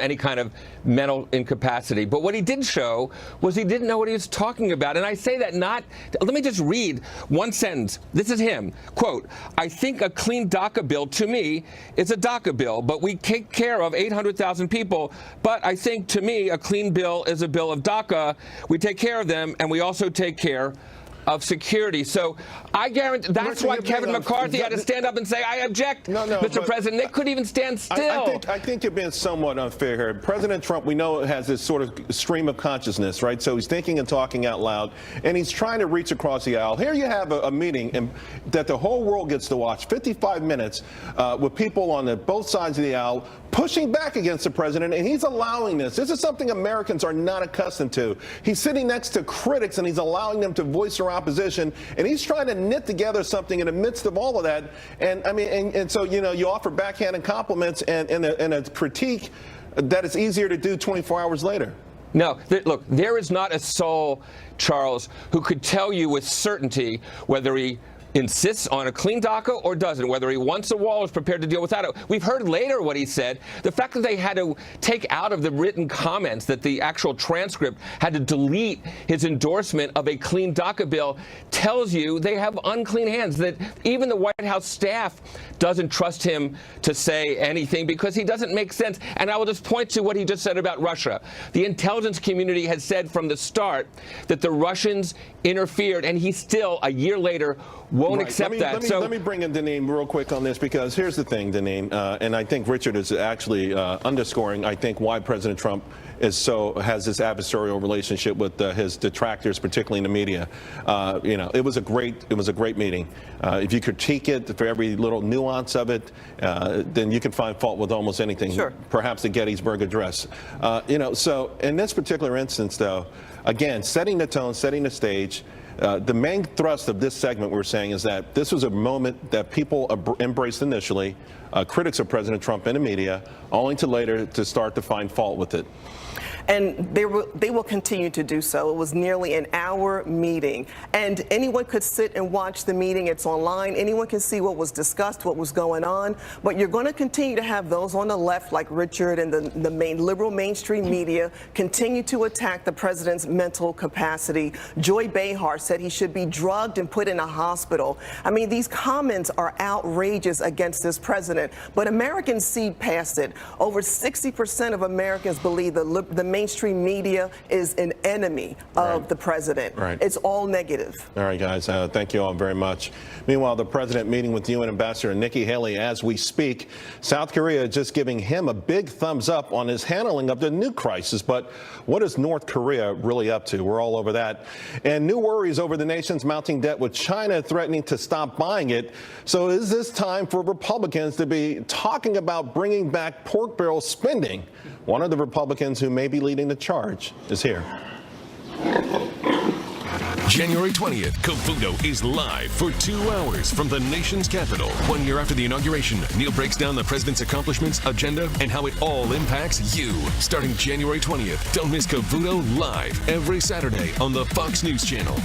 any kind of mental incapacity. But what he did show was he didn't know what he was talking about. And I say that not, let me just read one sentence. This is him. Quote, I think a clean DACA bill to me is a DACA bill, but we take care of 800,000 people. But I think to me a clean bill is a bill of DACA. We take care of them, and we also take care of security. So I guarantee that's why Kevin McCarthy had to stand up and say, I object, Mr. President. They couldn't even stand still. I think you're being somewhat unfair here. President Trump, we know, has this sort of stream of consciousness, right? So he's thinking and talking out loud, and he's trying to reach across the aisle. Here you have a meeting that the whole world gets to watch, 55 minutes with people on both sides of the aisle pushing back against the president, and he's allowing this. This is something Americans are not accustomed to. He's sitting next to critics, and he's allowing them to voice their opposition, and he's trying to knit together something in the midst of all of that. And I mean, and so, you know, you offer backhanded compliments and a critique that it's easier to do 24 hours later. No, look, there is not a soul, Charles, who could tell you with certainty whether he insists on a clean DACA or doesn't, whether he wants a wall or is prepared to deal without it. We've heard later what he said. The fact that they had to take out of the written comments, that the actual transcript had to delete his endorsement of a clean DACA bill, tells you they have unclean hands, that even the White House staff doesn't trust him to say anything because he doesn't make sense. And I will just point to what he just said about Russia. The intelligence community has said from the start that the Russians interfered, and he still, a year later, won't accept that. Let me bring in Deneen real quick on this, because here's the thing, Deneen, and I think Richard is actually underscoring, I think, why President Trump has this adversarial relationship with his detractors, particularly in the media. You know, it was a great meeting. If you critique it for every little nuance of it, then you can find fault with almost anything. Sure. Perhaps the Gettysburg Address. You know, so in this particular instance, though, again, setting the tone, setting the stage. The main thrust of this segment, we're saying, is that this was a moment that people embraced initially, critics of President Trump in the media, only to later to start to find fault with it. And they will continue to do so. It was nearly an hour meeting, and anyone could sit and watch the meeting. It's online. Anyone can see what was discussed, what was going on. But you're going to continue to have those on the left, like Richard, and the main liberal mainstream media, continue to attack the president's mental capacity. Joy Behar said he should be drugged and put in a hospital. I mean, these comments are outrageous against this president, but Americans see past it. Over 60% of Americans believe the mainstream media is an enemy of the president. Right. It's all negative. All right, guys. Thank you all very much. Meanwhile, the president meeting with UN Ambassador Nikki Haley as we speak. South Korea just giving him a big thumbs up on his handling of the nuke crisis. But what is North Korea really up to? We're all over that. And new worries over the nation's mounting debt, with China threatening to stop buying it. So is this time for Republicans to be talking about bringing back pork barrel spending? One of the Republicans who may be leading the charge is here. January 20th, Cavuto is live for 2 hours from the nation's capital. 1 year after the inauguration, Neil breaks down the president's accomplishments, agenda, and how it all impacts you. Starting January 20th, don't miss Cavuto live every Saturday on the Fox News Channel.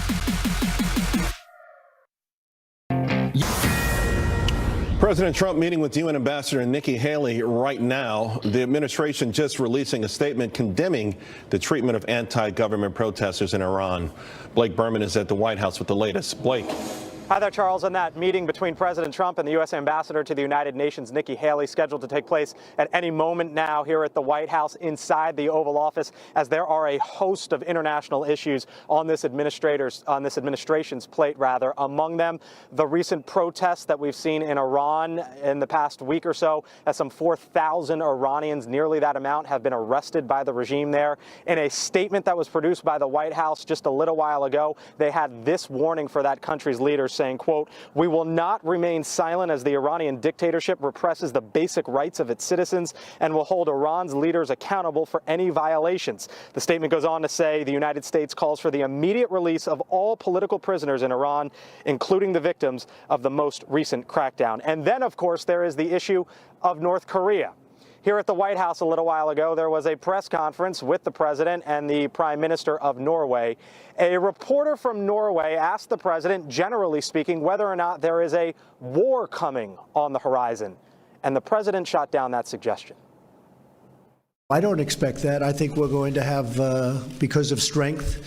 President Trump meeting with UN Ambassador Nikki Haley right now. The administration just releasing a statement condemning the treatment of anti-government protesters in Iran. Blake Berman is at the White House with the latest. Blake. Hi there, Charles. And that meeting between President Trump and the U.S. Ambassador to the United Nations, Nikki Haley, scheduled to take place at any moment now here at the White House inside the Oval Office, as there are a host of international issues on this administration's plate. Among them, the recent protests that we've seen in Iran in the past week or so, as some 4,000 Iranians, nearly that amount, have been arrested by the regime there. In a statement that was produced by the White House just a little while ago, they had this warning for that country's leaders, saying, quote, "We will not remain silent as the Iranian dictatorship represses the basic rights of its citizens and will hold Iran's leaders accountable for any violations." The statement goes on to say the United States calls for the immediate release of all political prisoners in Iran, including the victims of the most recent crackdown. And then, of course, there is the issue of North Korea. Here at the White House a little while ago, there was a press conference with the president and the Prime Minister of Norway. A reporter from Norway asked the president, generally speaking, whether or not there is a war coming on the horizon. And the president shot down that suggestion. I don't expect that. I think we're going to have, because of strength,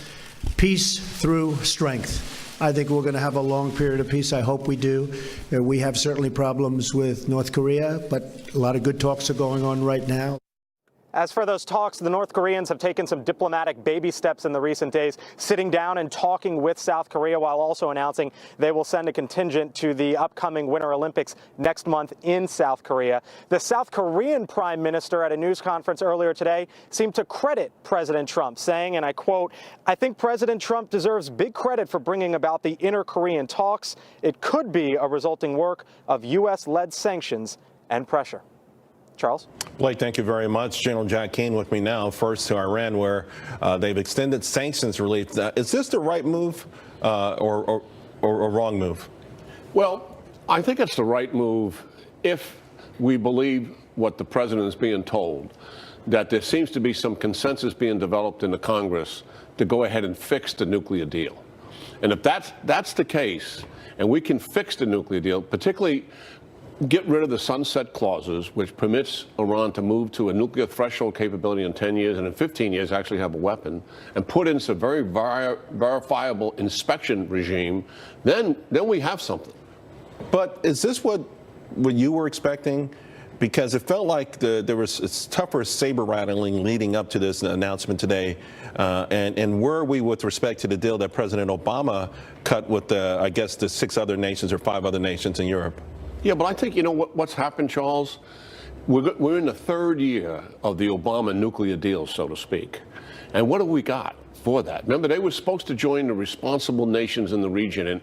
peace through strength. I think we're going to have a long period of peace. I hope we do. We have certainly problems with North Korea, but a lot of good talks are going on right now. As for those talks, the North Koreans have taken some diplomatic baby steps in the recent days, sitting down and talking with South Korea while also announcing they will send a contingent to the upcoming Winter Olympics next month in South Korea. The South Korean prime minister at a news conference earlier today seemed to credit President Trump, saying, and I quote, "I think President Trump deserves big credit for bringing about the inter-Korean talks. It could be a resulting work of U.S.-led sanctions and pressure." Charles? Blake, thank you very much. General Jack Keane with me now. First to Iran, where they've extended sanctions relief. Is this the right move or a wrong move? Well, I think it's the right move if we believe what the president is being told, that there seems to be some consensus being developed in the Congress to go ahead and fix the nuclear deal. And if that's the case, and we can fix the nuclear deal, particularly get rid of the sunset clauses, which permits Iran to move to a nuclear threshold capability in 10 years and in 15 years actually have a weapon, and put in some very verifiable inspection regime, then we have something. But is this what you were expecting? Because it felt like there was tougher saber rattling leading up to this announcement today. And where are we with respect to the deal that President Obama cut with, I guess, the 6 other nations or 5 other nations in Europe? Yeah, but I think, you know, what's happened, Charles? We're in the 3rd year of the Obama nuclear deal, so to speak. And what have we got for that? Remember, they were supposed to join the responsible nations in the region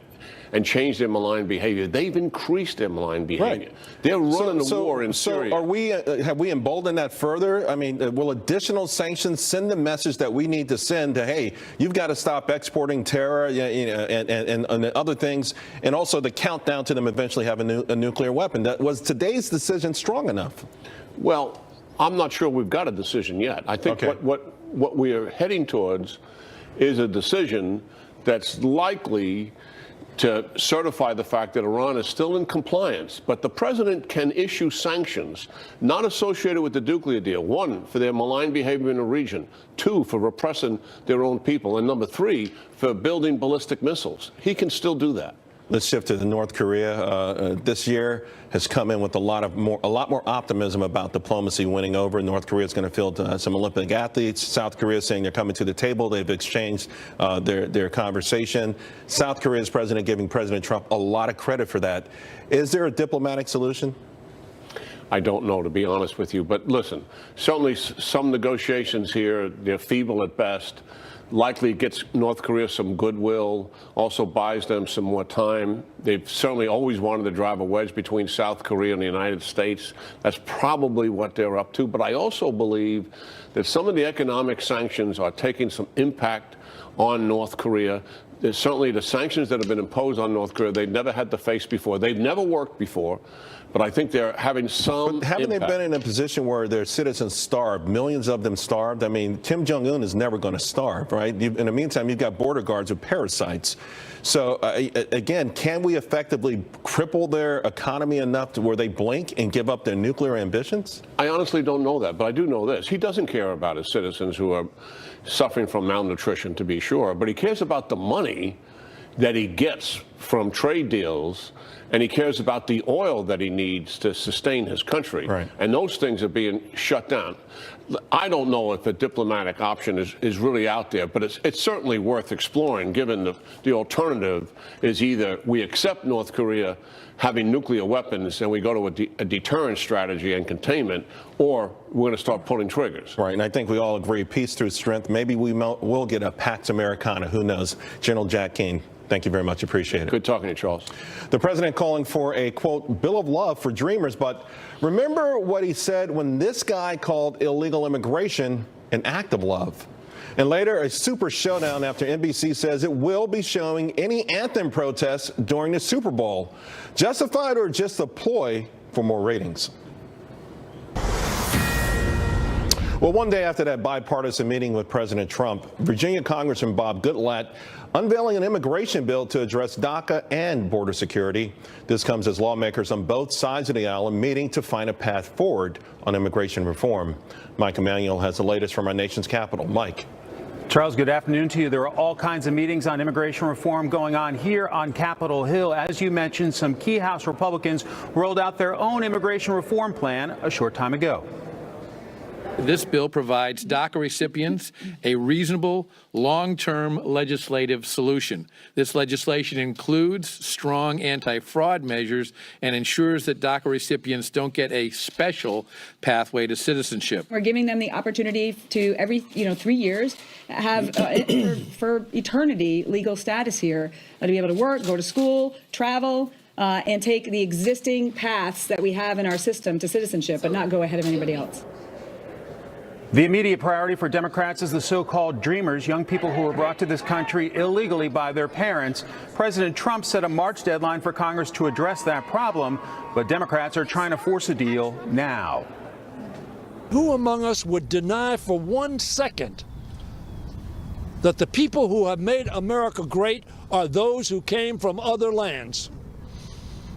and change their malign behavior. They've increased their malign behavior. Right. They're running the war in Syria. So have we emboldened that further? I mean, will additional sanctions send the message that we need to send to, hey, you've got to stop exporting terror and other things, and also the countdown to them eventually having a nuclear weapon? Was today's decision strong enough? Well, I'm not sure we've got a decision yet. I think what we are heading towards is a decision that's likely to certify the fact that Iran is still in compliance, but the president can issue sanctions not associated with the nuclear deal. 1, for their malign behavior in the region. 2, for repressing their own people. And number 3, for building ballistic missiles. He can still do that. Let's shift to North Korea. This year has come in with a lot more optimism about diplomacy winning over. North Korea is going to field some Olympic athletes. South Korea is saying they're coming to the table. They've exchanged their conversation. South Korea's president giving President Trump a lot of credit for that. Is there a diplomatic solution? I don't know, to be honest with you. But listen, certainly some negotiations here, they're feeble at best. Likely gets North Korea some goodwill, also buys them some more time. They've certainly always wanted to drive a wedge between South Korea and the United States. That's probably what they're up to. But I also believe that some of the economic sanctions are taking some impact on North Korea. There's certainly the sanctions that have been imposed on North Korea, they've never had to face before. They've never worked before. But I think they're having some haven't impact. they been in a position where their citizens starved, millions of them starved? I mean, Kim Jong-un is never going to starve, right? In the meantime, you've got border guards with parasites. So, again, can we effectively cripple their economy enough to where they blink and give up their nuclear ambitions? I honestly don't know that, but I do know this. He doesn't care about his citizens who are suffering from malnutrition, to be sure, but he cares about the money that he gets from trade deals, and he cares about the oil that he needs to sustain his country. Right. And those things are being shut down. I don't know if a diplomatic option is really out there, but it's certainly worth exploring, given the alternative is either we accept North Korea having nuclear weapons and we go to a deterrence strategy and containment, or we're going to start pulling triggers. Right, and I think we all agree, peace through strength. Maybe we'll get a Pax Americana, who knows? General Jack Keane, thank you very much. Appreciate it. Good talking to you, Charles. The president calling for a, quote, bill of love for dreamers. But remember what he said when this guy called illegal immigration an act of love. And later, a super showdown after NBC says it will be showing any anthem protests during the Super Bowl. Justified or just a ploy for more ratings? Well, one day after that bipartisan meeting with President Trump, Virginia Congressman Bob Goodlatte unveiling an immigration bill to address DACA and border security. This comes as lawmakers on both sides of the aisle are meeting to find a path forward on immigration reform. Mike Emanuel has the latest from our nation's capital. Mike. Charles, good afternoon to you. There are all kinds of meetings on immigration reform going on here on Capitol Hill. As you mentioned, some key House Republicans rolled out their own immigration reform plan a short time ago. This bill provides DACA recipients a reasonable, long-term legislative solution. This legislation includes strong anti-fraud measures and ensures that DACA recipients don't get a special pathway to citizenship. We're giving them the opportunity to every 3 years have for eternity legal status here, to be able to work, go to school, travel, and take the existing paths that we have in our system to citizenship, but not go ahead of anybody else. The immediate priority for Democrats is the so-called Dreamers, young people who were brought to this country illegally by their parents. President Trump set a March deadline for Congress to address that problem, but Democrats are trying to force a deal now. Who among us would deny for 1 second that the people who have made America great are those who came from other lands?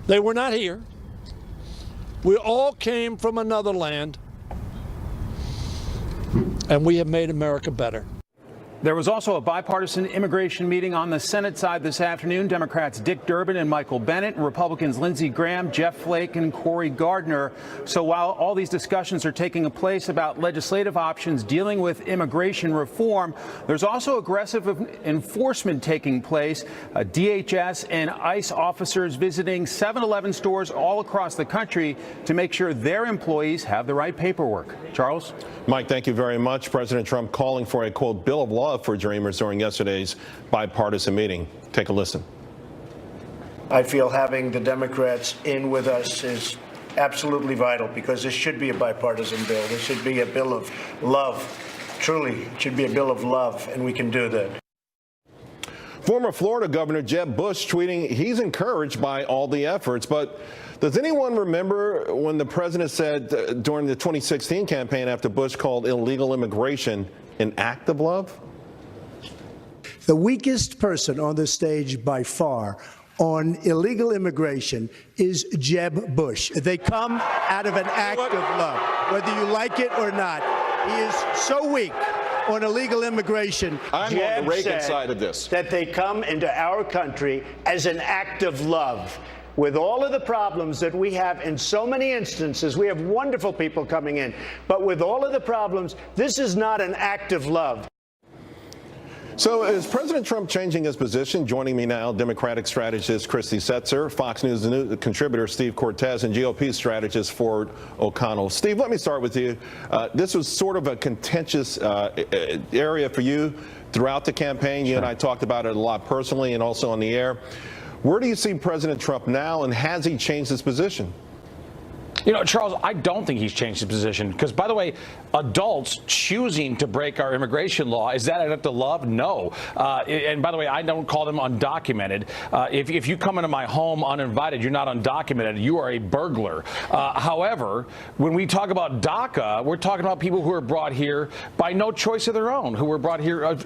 They were not here. We all came from another land. And we have made America better. There was also a bipartisan immigration meeting on the Senate side this afternoon. Democrats Dick Durbin and Michael Bennet, Republicans Lindsey Graham, Jeff Flake, and Cory Gardner. So while all these discussions are taking place about legislative options dealing with immigration reform, there's also aggressive enforcement taking place. DHS and ICE officers visiting 7-Eleven stores all across the country to make sure their employees have the right paperwork. Charles? Mike, thank you very much. President Trump calling for a, quote, bill of law for Dreamers during yesterday's bipartisan meeting. Take a listen. I feel having the Democrats in with us is absolutely vital because this should be a bipartisan bill. This should be a bill of love. Truly, it should be a bill of love, and we can do that. Former Florida Governor Jeb Bush tweeting he's encouraged by all the efforts, but does anyone remember when the president said during the 2016 campaign after Bush called illegal immigration an act of love? The weakest person on the stage by far on illegal immigration is Jeb Bush. They come out of an act of love, whether you like it or not. He is so weak on illegal immigration. I'm on the Reagan side of this. That they come into our country as an act of love. With all of the problems that we have in so many instances, we have wonderful people coming in. But with all of the problems, this is not an act of love. So is President Trump changing his position? Joining me now, Democratic strategist Christy Setzer, Fox News contributor Steve Cortez, and GOP strategist Ford O'Connell. Steve, let me start with you. This was sort of a contentious area for you throughout the campaign. You and I talked about it a lot personally and also on the air. Where do you see President Trump now, and has he changed his position? You know, Charles, I don't think he's changed his position because, by the way, adults choosing to break our immigration law, is that an act of love? No. And by the way, I don't call them undocumented. If you come into my home uninvited, you're not undocumented. You are a burglar. However, when we talk about DACA, we're talking about people who are brought here by no choice of their own, who were brought here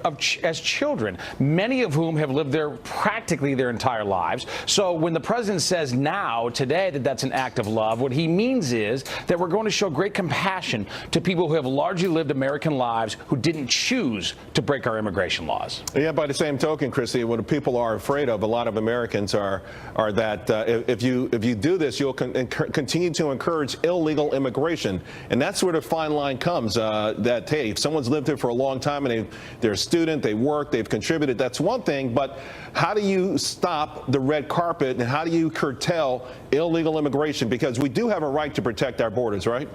as children, many of whom have lived there practically their entire lives. So when the president says now, today, that that's an act of love, what he means is that we're going to show great compassion to people who have largely lived American lives who didn't choose to break our immigration laws. Yeah, by the same token, Christy, what people are afraid of, a lot of Americans are that if you do this, you'll continue to encourage illegal immigration. And that's where the fine line comes, that, hey, if someone's lived here for a long time and they're a student, they work, they've contributed, that's one thing. But how do you stop the red carpet and how do you curtail illegal immigration? Because we do have a right to protect our borders, right?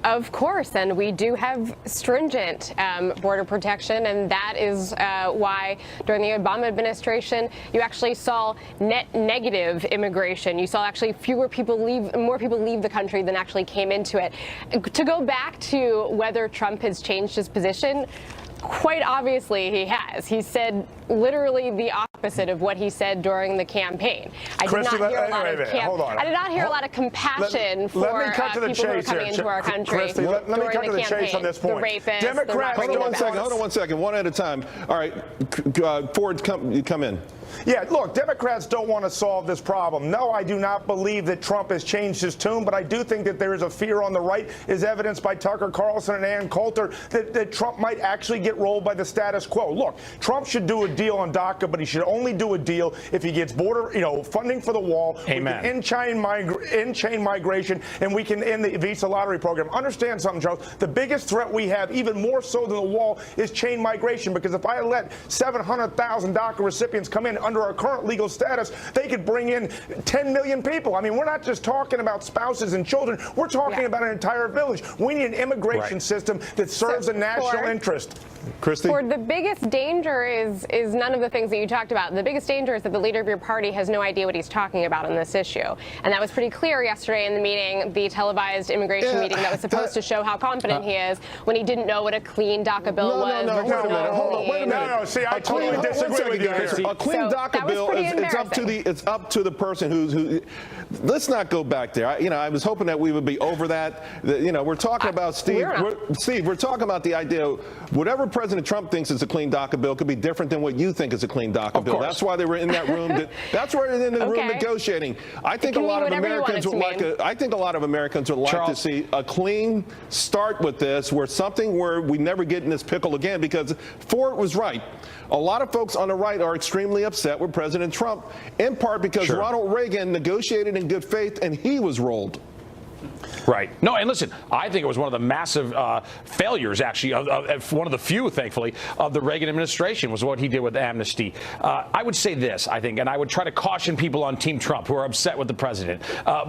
Of course, and we do have stringent border protection, and that is why during the Obama administration you actually saw net negative immigration. You saw actually more people leave the country than actually came into it. To go back to whether Trump has changed his position, quite obviously he has. He said literally the opposite of what he said during the campaign. I did not hear a lot of I did not hear a lot of compassion for people who are coming into our country. Christy, let me cut to the chase on this point. The rapists, Democrats, hold on one second, one at a time. All right, Ford, come in. Yeah, look, Democrats don't want to solve this problem. No, I do not believe that Trump has changed his tune, but I do think that there is a fear on the right, as evidenced by Tucker Carlson and Ann Coulter, that Trump might actually get rolled by the status quo. Look, Trump should do a deal on DACA, but he should only do a deal if he gets funding for the wall. Amen. We can end chain migration, and we can end the visa lottery program. Understand something, Charles. The biggest threat we have, even more so than the wall, is chain migration, because if I let 700,000 DACA recipients come in under our current legal status, they could bring in 10 million people. I mean, we're not just talking about spouses and children. We're talking about an entire village. We need an immigration system that serves a national interest. Christy? Ford, the biggest danger is none of the things that you talked about. The biggest danger is that the leader of your party has no idea what he's talking about on this issue. And that was pretty clear yesterday in the meeting, the televised immigration meeting that was supposed to show how confident he is, when he didn't know what a clean DACA bill was. No, hold on, wait a minute. No, see, I totally disagree with you here. A clean DACA bill it's up to the person who. Let's not go back there. I was hoping that we would be over that. We're talking about Steve. We're talking about the idea. Whatever President Trump thinks is a clean DACA bill could be different than what you think is a clean DACA bill. That's why they were in that room. That's why they're in the room negotiating. I think a lot of Americans would like. I think a lot of Americans would like to see a clean start with this, where we never get in this pickle again. Because Ford was right. A lot of folks on the right are extremely upset with President Trump, in part because Ronald Reagan negotiated in good faith and he was rolled. Right. No, and listen, I think it was one of the massive failures, actually, one of the few, thankfully, of the Reagan administration was what he did with amnesty. I would say this, I think, and I would try to caution people on Team Trump who are upset with the president.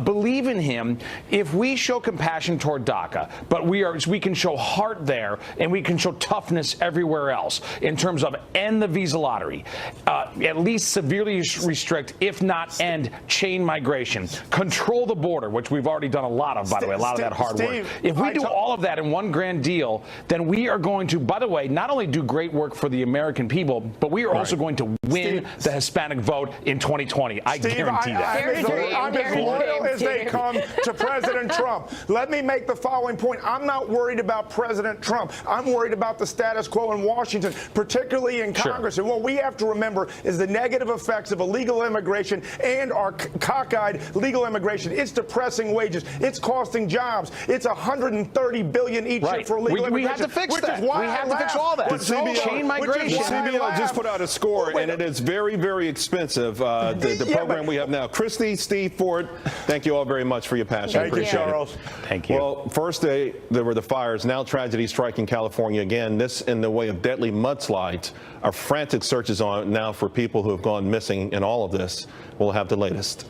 Believe in him. If we show compassion toward DACA, but we can show heart there, and we can show toughness everywhere else in terms of end the visa lottery, at least severely restrict, if not end, chain migration, control the border, which we've already done a lot of, by the way, a lot of that hard work. If we do all of that in one grand deal, then we are going to, by the way, not only do great work for the American people, but we are also going to win the Hispanic vote in 2020. I guarantee that. I'm as loyal as they come to President Trump. Let me make the following point. I'm not worried about President Trump. I'm worried about the status quo in Washington, particularly in Congress. And what we have to remember is the negative effects of illegal immigration and our cockeyed legal immigration. It's depressing wages. It's costing jobs. It's $130 billion each year for illegal immigration. We have to fix that. We have to fix all that. Chain migration. The CBO just put out a score, and it is very, very expensive, the program we have now. Christy, Steve, Ford, thank you all very much for your passion. Thank you, Charles. Thank you. Well, first day, there were the fires. Now tragedy striking California again, this in the way of deadly mudslides. Our frantic searches on now for people who have gone missing in all of this. We'll have the latest.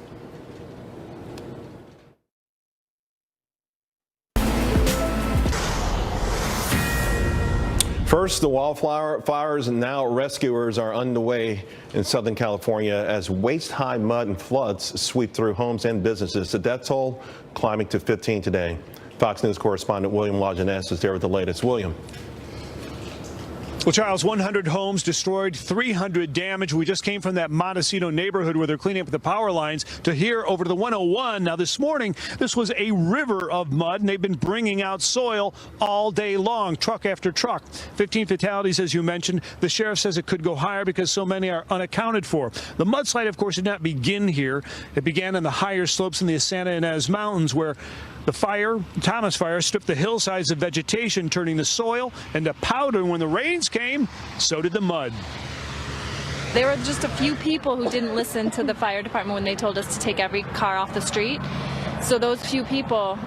First, the wildfires, and now rescuers are underway in Southern California as waist-high mud and floods sweep through homes and businesses. The death toll climbing to 15 today. Fox News correspondent William Lajeunesse is there with the latest. William. Well, Charles, 100 homes destroyed, 300 damaged. We just came from that Montecito neighborhood where they're cleaning up the power lines to here over to the 101. Now, this morning, this was a river of mud, and they've been bringing out soil all day long, truck after truck. 15 fatalities, as you mentioned. The sheriff says it could go higher because so many are unaccounted for. The mudslide, of course, did not begin here. It began in the higher slopes in the Santa Ynez Mountains, where the Thomas Fire, stripped the hillsides of vegetation, turning the soil into powder. When the rains came, so did the mud. There were just a few people who didn't listen to the fire department when they told us to take every car off the street. So those few people,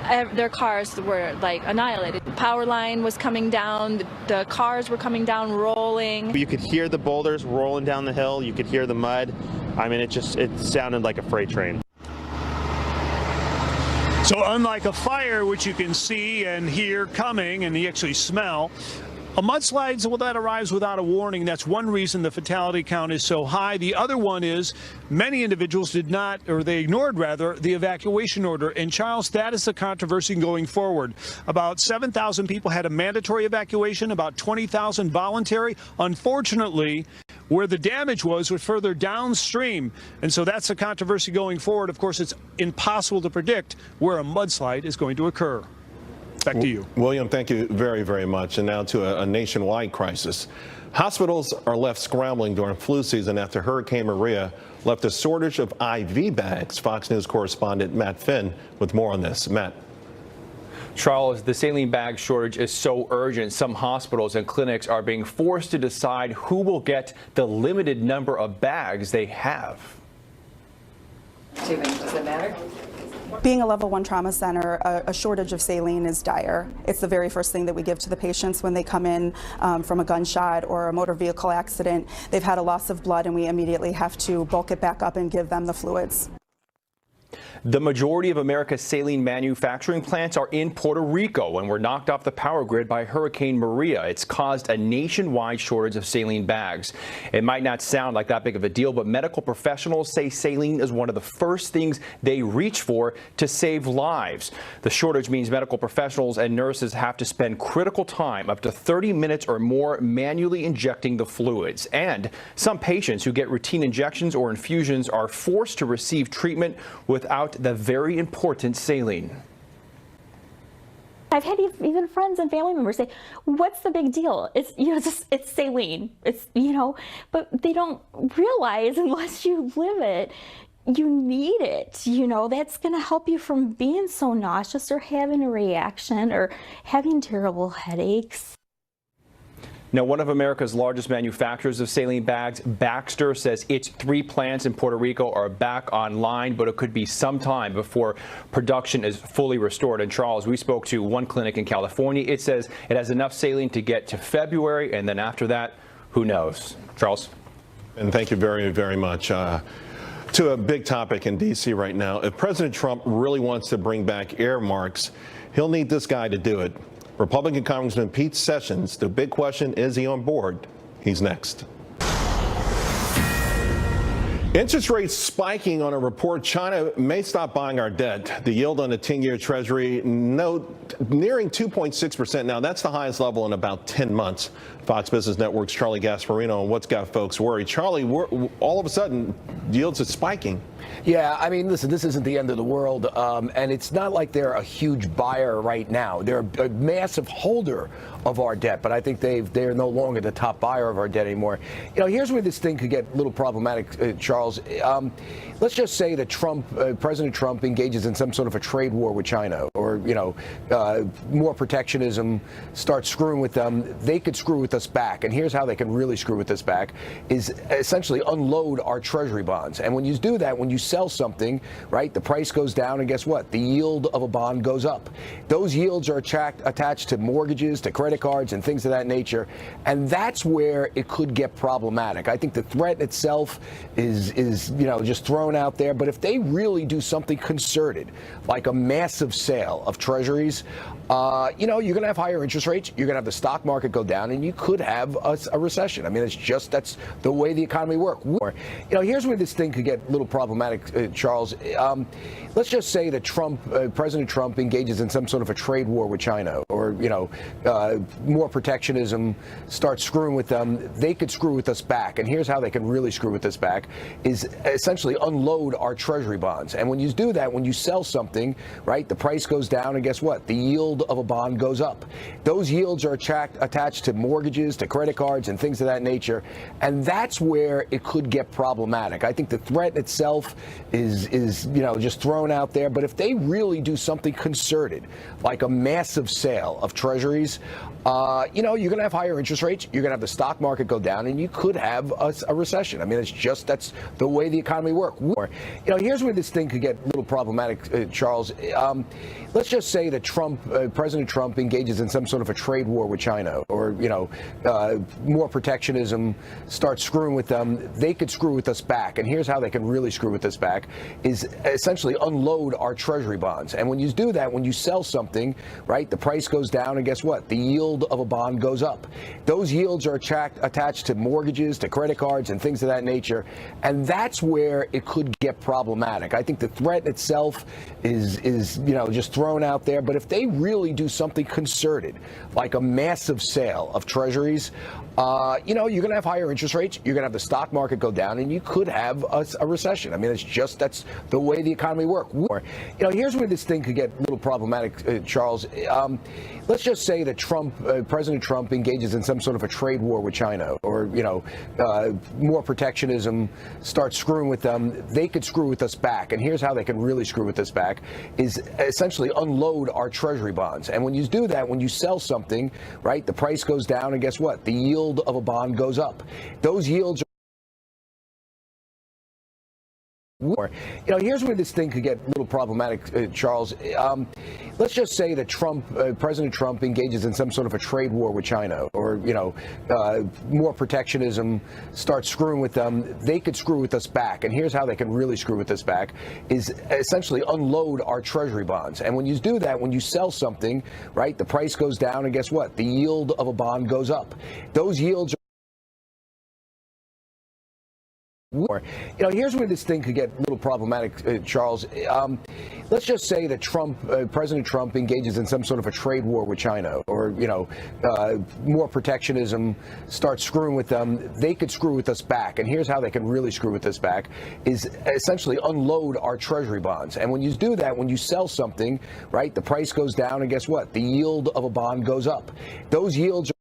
their cars were like annihilated. The power line was coming down, the cars were coming down, rolling. You could hear the boulders rolling down the hill. You could hear the mud. I mean, it sounded like a freight train. So unlike a fire, which you can see and hear coming and you actually smell, A mudslide, well, that arrives without a warning. That's one reason the fatality count is so high. The other one is many individuals did not, or they ignored rather, the evacuation order. And Charles, that is the controversy going forward. About 7,000 people had a mandatory evacuation, about 20,000 voluntary. Unfortunately, where the damage was further downstream. And so that's the controversy going forward. Of course, it's impossible to predict where a mudslide is going to occur. Back to you. William, thank you very, very much. And now to a nationwide crisis. Hospitals are left scrambling during flu season after Hurricane Maria left a shortage of IV bags. Fox News correspondent Matt Finn with more on this. Matt. Charles, the saline bag shortage is so urgent, some hospitals and clinics are being forced to decide who will get the limited number of bags they have. Does it matter? Being a level 1 trauma center, a shortage of saline is dire. It's the very first thing that we give to the patients when they come in from a gunshot or a motor vehicle accident. They've had a loss of blood, and we immediately have to bulk it back up and give them the fluids. The majority of America's saline manufacturing plants are in Puerto Rico and were knocked off the power grid by Hurricane Maria. It's caused a nationwide shortage of saline bags. It might not sound like that big of a deal, but medical professionals say saline is one of the first things they reach for to save lives. The shortage means medical professionals and nurses have to spend critical time, up to 30 minutes or more, manually injecting the fluids. And some patients who get routine injections or infusions are forced to receive treatment without the very important saline. I've had even friends and family members say, "What's the big deal? It's it's saline. It's but they don't realize unless you live it, you need it. That's going to help you from being so nauseous or having a reaction or having terrible headaches." Now, one of America's largest manufacturers of saline bags, Baxter, says its 3 plants in Puerto Rico are back online, but it could be some time before production is fully restored. And Charles, we spoke to one clinic in California. It says it has enough saline to get to February, and then after that, who knows? Charles? And thank you very, very much. To a big topic in D.C. right now. If President Trump really wants to bring back earmarks, he'll need this guy to do it. Republican Congressman Pete Sessions. The big question, is he on board? He's next. Interest rates spiking on a report China may stop buying our debt. The yield on the 10-year Treasury nearing 2.6%. Now, that's the highest level in about 10 months. Fox Business Network's Charlie Gasparino on what's got folks worried. Charlie, all of a sudden, yields are spiking. Yeah, I mean, listen, this isn't the end of the world, and it's not like they're a huge buyer right now. They're a massive holder of our debt, but I think they're no longer the top buyer of our debt anymore. Here's where this thing could get a little problematic, Charles. Let's just say that President Trump engages in some sort of a trade war with China, or more protectionism, starts screwing with them. They could screw with us back, and here's how they can really screw with us back: is essentially unload our Treasury bonds. And when you do that, when you sell something, right, the price goes down, and guess what? The yield of a bond goes up. Those yields are attached to mortgages, to credit cards, and things of that nature, and that's where it could get problematic. I think the threat itself is just thrown out there, but if they really do something concerted, like a massive sale of Treasuries, you're going to have higher interest rates, you're going to have the stock market go down, and you could have a recession. I mean, that's the way the economy works. Here's where this thing could get a little problematic, Charles. Let's just say that President Trump engages in some sort of a trade war with China, or more protectionism, starts screwing with them. They could screw with us back, and here's how they can really screw with us back: is essentially unload our Treasury bonds. And when you do that, when you sell something, right, the price goes down, and guess what? The yield of a bond goes up. Those yields are attached to mortgages, to credit cards, and things of that nature, and that's where it could get problematic. I think the threat itself is just thrown out there, but if they really do something concerted, like a massive sale of Treasuries, you're going to have higher interest rates, you're going to have the stock market go down, and you could have a recession. I mean, that's the way the economy works. Here's where this thing could get a little problematic, Charles. let's just say that President Trump engages in some sort of a trade war with China, or more protectionism, starts screwing with them. They could screw with us back, and here's how they can really screw with us back: is essentially unload our treasury bonds. And when you do that, when you sell something, right, the price goes down, and guess what? The yield of a bond goes up. Those yields are attached to mortgages, to credit cards, and things of that nature, and that's where it could get problematic. I think the threat itself is just thrown out there, but if they really do something concerted, like a massive sale of treasuries, you're going to have higher interest rates, you're going to have the stock market go down, and you could have a recession. I mean, that's the way the economy works. Here's where this thing could get a little problematic, Charles. Let's just say that President Trump engages in some sort of a trade war with China, or more protectionism, starts screwing with them. They could screw with us back, and here's how they can really screw with us back: is essentially unload our treasury bonds. And when you do that, when you sell something, right, the price goes down, and guess what? The yield of a bond goes up. Those yields here's where this thing could get a little problematic, Charles. Let's just say that President Trump engages in some sort of a trade war with China, or more protectionism, starts screwing with them. They could screw with us back, and here's how they can really screw with us back: is essentially unload our treasury bonds. And when you do that, when you sell something, right, the price goes down, and guess what? The yield of a bond goes up. Those yields here's where this thing could get a little problematic, Charles. Let's just say that President Trump engages in some sort of a trade war with China, or more protectionism, starts screwing with them. They could screw with us back, and here's how they can really screw with us back: is essentially unload our treasury bonds. And when you do that, when you sell something, right, the price goes down, and guess what? The yield of a bond goes up. Those yields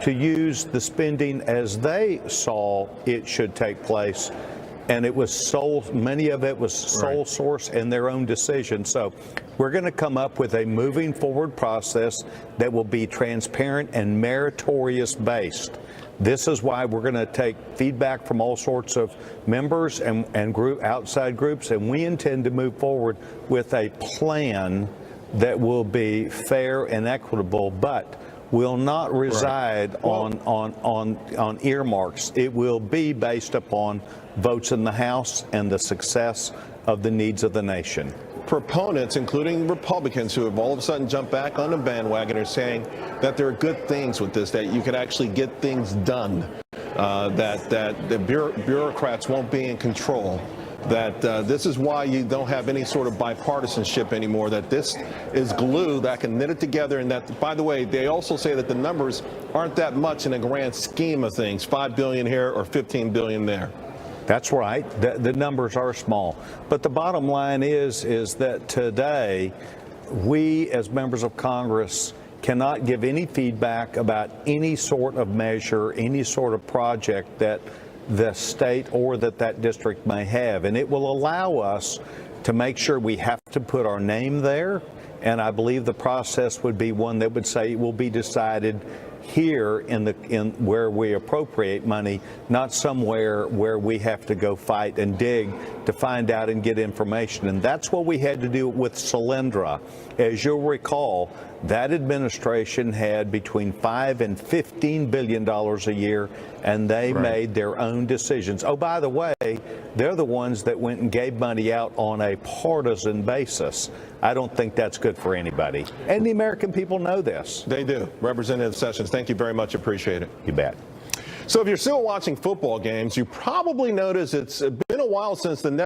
to use the spending as they saw it should take place, and it was many of it was sole source and their own decision. So we're going to come up with a moving forward process that will be transparent and meritorious based. This is why we're going to take feedback from all sorts of members and outside groups, and we intend to move forward with a plan that will be fair and equitable, but will not reside on earmarks. It will be based upon votes in the House and the success of the needs of the nation. Proponents, including Republicans who have all of a sudden jumped back on the bandwagon, are saying that there are good things with this, that you could actually get things done, that the bureaucrats won't be in control, that this is why you don't have any sort of bipartisanship anymore, that this is glue that can knit it together, and that, by the way, they also say that the numbers aren't that much in the grand scheme of things, $5 billion here or $15 billion there. That's right. The numbers are small. But the bottom line is that today, we as members of Congress cannot give any feedback about any sort of measure, any sort of project that the state or that district may have. And it will allow us to make sure we have to put our name there. And I believe the process would be one that would say it will be decided here in where we appropriate money, not somewhere where we have to go fight and dig to find out and get information. And that's what we had to do with Solyndra. As you'll recall, that administration had between $5 and $15 billion a year, and they made their own decisions. Oh, by the way, they're the ones that went and gave money out on a partisan basis. I don't think that's good for anybody. And the American people know this. They do. Representative Sessions, thank you very much. Appreciate it. You bet. So if you're still watching football games, you probably notice it's been a while since the